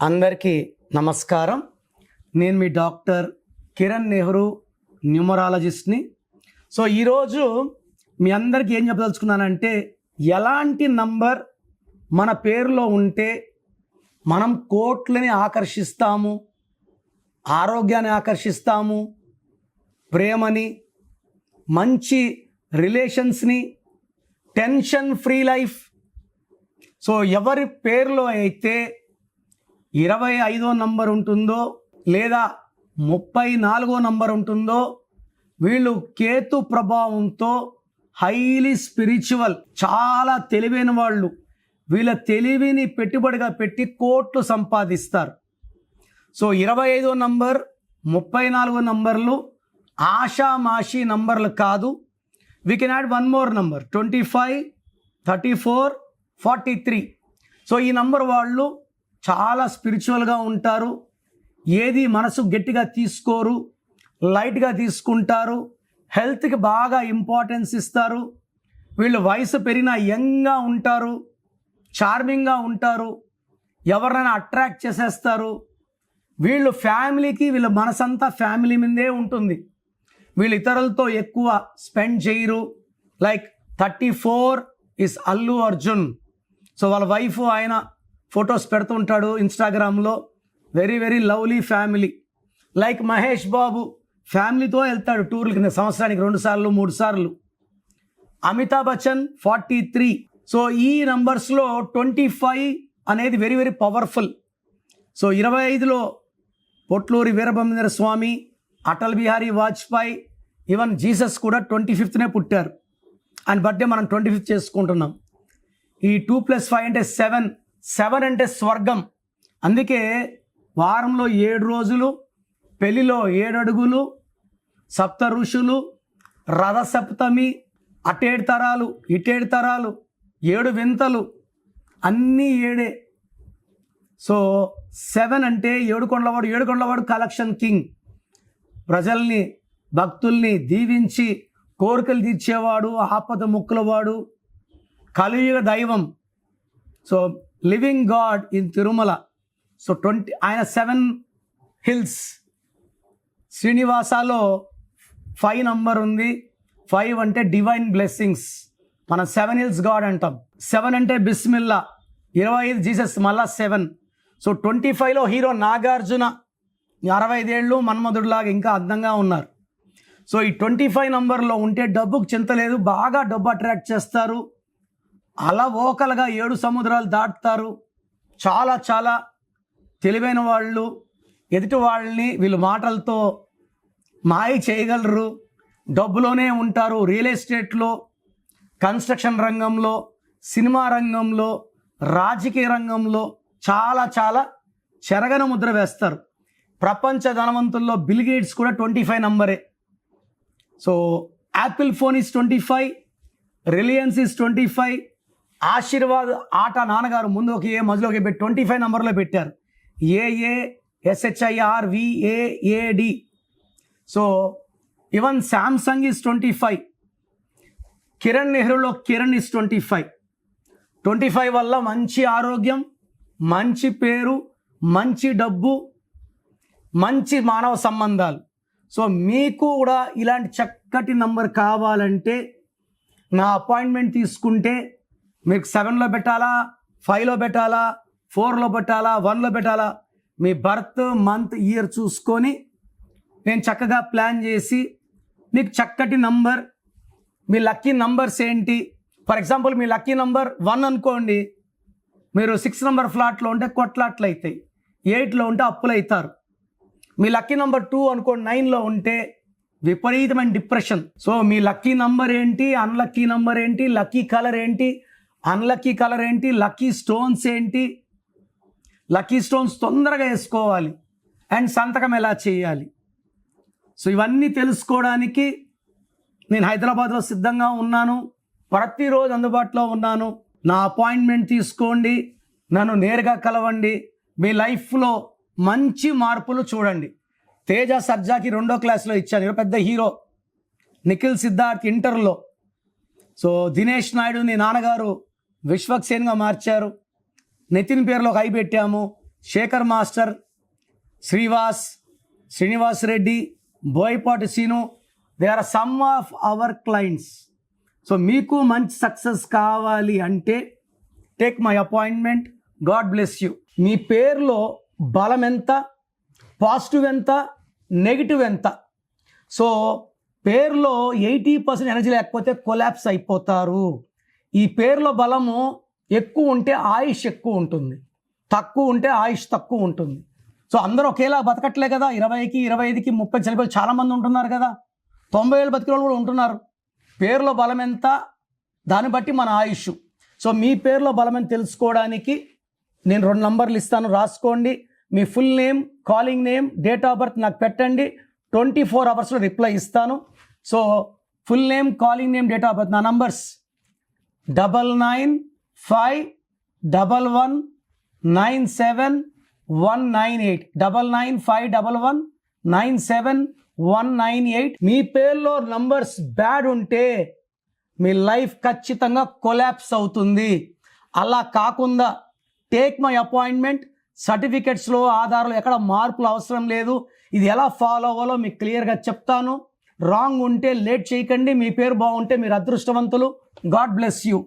అందరికీ నమస్కారం. నేను మీ డాక్టర్ కిరణ్ నెహ్రూ, న్యూమరాలజిస్ట్ని. సో ఈరోజు మీ అందరికీ ఏం చెప్పదలుచుకున్నానంటే, ఎలాంటి నంబర్ మన పేరులో ఉంటే మనం కోట్లని ఆకర్షిస్తాము, ఆరోగ్యాన్ని ఆకర్షిస్తాము, ప్రేమని, మంచి రిలేషన్స్ని, టెన్షన్ ఫ్రీ లైఫ్. సో ఎవరి పేరులో అయితే 25వ నంబర్ ఉంటుందో లేదా 34వ నంబర్ ఉంటుందో వీళ్ళు కేతు ప్రభావంతో హైలీ స్పిరిచువల్, చాలా తెలివైన వాళ్ళు. వీళ్ళ తెలివిని పెట్టుబడిగా పెట్టి కోట్లు సంపాదిస్తారు. సో 25వ నంబర్, 34వ నంబర్లు ఆషామాషి నంబర్లు కాదు. We can add one more number 25, 34, 43. So ఈ నంబర్ వాళ్ళు చాలా స్పిరిచువల్గా ఉంటారు. ఏది మనసు గట్టిగా తీసుకోరు, లైట్గా తీసుకుంటారు. హెల్త్కి బాగా ఇంపార్టెన్స్ ఇస్తారు. వీళ్ళు వయసు పెరిగినా యంగ్గా ఉంటారు, చార్మింగ్గా ఉంటారు, ఎవరినైనా అట్రాక్ట్ చేసేస్తారు. వీళ్ళు ఫ్యామిలీకి, వీళ్ళ మనసంతా ఫ్యామిలీ మీదే ఉంటుంది. వీళ్ళు ఇతరులతో ఎక్కువ స్పెండ్ చేయరు. Like 34 is Allu Arjun. So వాళ్ళ వైఫ్ ఆయన ఫొటోస్ పెడుతుంటాడు ఇన్స్టాగ్రామ్లో. Very very lovely family. Like Mahesh Babu ఫ్యామిలీతో వెళ్తాడు టూర్లకి, సంవత్సరానికి 2 సార్లు 3 సార్లు. అమితాబ్ బచ్చన్ 43. సో ఈ నంబర్స్లో 25 అనేది వెరీ వెరీ పవర్ఫుల్. సో 25లో పొట్లూరి వీరబ్రహ్మేంద్ర స్వామి, అటల్ బిహారీ వాజ్పేయి, ఈవెన్ జీసస్ కూడా 25నే పుట్టారు. ఆయన బర్త్డే మనం 25 చేసుకుంటున్నాం. ఈ 2+5 అంటే 7. 7 అంటే స్వర్గం. అందుకే వారంలో 7 రోజులు, పెళ్లిలో 7 అడుగులు, సప్త ఋషులు, రథసప్తమి, అటేడు తరాలు, ఇటేడు తరాలు, 7 వింతలు, అన్నీ 7. సో 7 అంటే 7 కొండలవాడు. 7 కొండలవాడు కలెక్షన్ కింగ్. ప్రజల్ని, భక్తుల్ని దీవించి కోరికలు తీర్చేవాడు, ఆపద ముక్కులవాడు, కలియుగ దైవం. So living God in Tirumala. So 20 ఆయన 7 హిల్స్. శ్రీనివాసాలో 5 నంబర్ ఉంది. 5 అంటే డివైన్ బ్లెస్సింగ్స్. మనం 7 హిల్స్ గాడ్ అంటాం. 7 అంటే బిస్మిల్లా. 25 జీసస్, మళ్ళా 7. సో 25లో హీరో నాగార్జున 65 ఏళ్ళు, మన్మధుడిలాగా ఇంకా అందంగా ఉన్నారు. సో ఈ 25 నంబర్లో ఉంటే డబ్బుకు చింత లేదు, బాగా డబ్బు అట్రాక్ట్ చేస్తారు. అలా ఓకలుగా 7 సముద్రాలు దాటుతారు. చాలా చాలా తెలివైన వాళ్ళు. ఎదుటి వాళ్ళని వీళ్ళు మాటలతో మాయ చేయగలరు. డబ్బులోనే ఉంటారు. రియల్ ఎస్టేట్లో, కన్స్ట్రక్షన్ రంగంలో, సినిమా రంగంలో, రాజకీయ రంగంలో చాలా చాలా చెరగని ముద్ర వేస్తారు. ప్రపంచ ధనవంతుల్లో బిల్ గేట్స్ కూడా 25 నంబరే. So Apple phone is 25, Reliance is 25, Aashirvaad ఆట నాన్నగారు ముందు ఒక ఏ మధ్యలోకి పెట్టి 25 నంబర్లో పెట్టారు. AASHIRVAAD. So even Samsung is 25. Kiran నెహ్రూలో కిరణ్ ఇస్ 25. 25 వల్ల మంచి ఆరోగ్యం, మంచి పేరు, మంచి డబ్బు, మంచి మానవ సంబంధాలు. సో మీకు కూడా ఇలాంటి చక్కటి నంబర్ కావాలంటే నా అపాయింట్మెంట్ తీసుకుంటే మీకు 7లో పెట్టాలా, 5లో పెట్టాలా, 4లో పెట్టాలా, 1లో పెట్టాలా, మీ బర్త్ మంత్ ఇయర్ చూసుకొని నేను చక్కగా ప్లాన్ చేసి మీకు చక్కటి నంబర్, మీ లక్కీ నంబర్స్ ఏంటి. For example me lucky number 1 అనుకోండి, మీరు 6 నంబర్ ఫ్లాట్లో ఉంటే కొట్లాట్లు అవుతాయి, 8లో ఉంటే అప్పులు అవుతారు. మీ లక్కీ నంబర్ 2 అనుకోండి, 9లో ఉంటే విపరీతమైన డిప్రెషన్. సో మీ లక్కీ నంబర్ ఏంటి, అన్లక్కీ నంబర్ ఏంటి, లక్కీ కలర్ ఏంటి, అన్లక్కీ కలర్ ఏంటి, లక్కీ స్టోన్స్ ఏంటి, లక్కీ స్టోన్స్ తొందరగా వేసుకోవాలి, అండ్ సంతకం ఎలా చేయాలి. సో ఇవన్నీ తెలుసుకోవడానికి నేను హైదరాబాద్లో సిద్ధంగా ఉన్నాను. ప్రతిరోజు అందుబాటులో ఉన్నాను. నా అపాయింట్మెంట్ తీసుకోండి, నన్ను నేరుగా కలవండి. మీ లైఫ్లో మంచి మార్పులు చూడండి. తేజ సర్జాకి 2వ క్లాస్లో ఇచ్చాను. పెద్ద హీరో. నిఖిల్ సిద్ధార్థ్ ఇంటర్లో. సో దినేష్ నాయుడుని నాన్నగారు విశ్వక్సేన్గా మార్చారు. నితిన్ పేరులో ఒక ఐ పెట్టాము. Shekhar master, Srivas, Srinivas Reddy, Boyapati Seenu, they are some of our clients. So మీకు మంచి సక్సెస్ కావాలి అంటే take my appointment. God bless you. మీ పేరులో బలం ఎంత, పాజిటివ్ ఎంత, నెగిటివ్ ఎంత. సో పేరులో 80% ఎనర్జీ లేకపోతే కొలాప్స్ అయిపోతారు. ఈ పేరులో బలము ఎక్కువ ఉంటే ఆయుష్ ఎక్కువ ఉంటుంది, తక్కువ ఉంటే ఆయుష్ తక్కువ ఉంటుంది. సో అందరూ ఒకేలా బతకట్లే కదా. 20కి 25కి 30 చనిపోయి చాలామంది ఉంటున్నారు కదా. 90 ఏళ్ళు బతికిన వాళ్ళు కూడా ఉంటున్నారు. పేరులో బలం ఎంత, దాన్ని బట్టి మన ఆయుష్. సో మీ పేరులో బలం ఎంత తెలుసుకోవడానికి నేను 2 నంబర్లు ఇస్తాను, రాసుకోండి. మీ full name, calling name, date of birth నాకు పెట్టండి. 24 అవర్స్లో రిప్లై ఇస్తాను. So full name, calling name, date of birth. నా నంబర్స్ 9951119798, 9951119798. మీ పేరులో నంబర్స్ బ్యాడ్ ఉంటే మీ లైఫ్ ఖచ్చితంగా కొలాప్స్ అవుతుంది. అలా కాకుండా టేక్ మై అపాయింట్మెంట్. సర్టిఫికెట్స్లో, ఆధార్లో ఎక్కడ మార్పులు అవసరం లేదు. ఇది ఎలా ఫాలో అవ్వాలో మీకు క్లియర్గా చెప్తాను. రాంగ్ ఉంటే లేట్ చేయకండి. మీ పేరు బాగుంటే మీరు అదృష్టవంతులు. God bless you.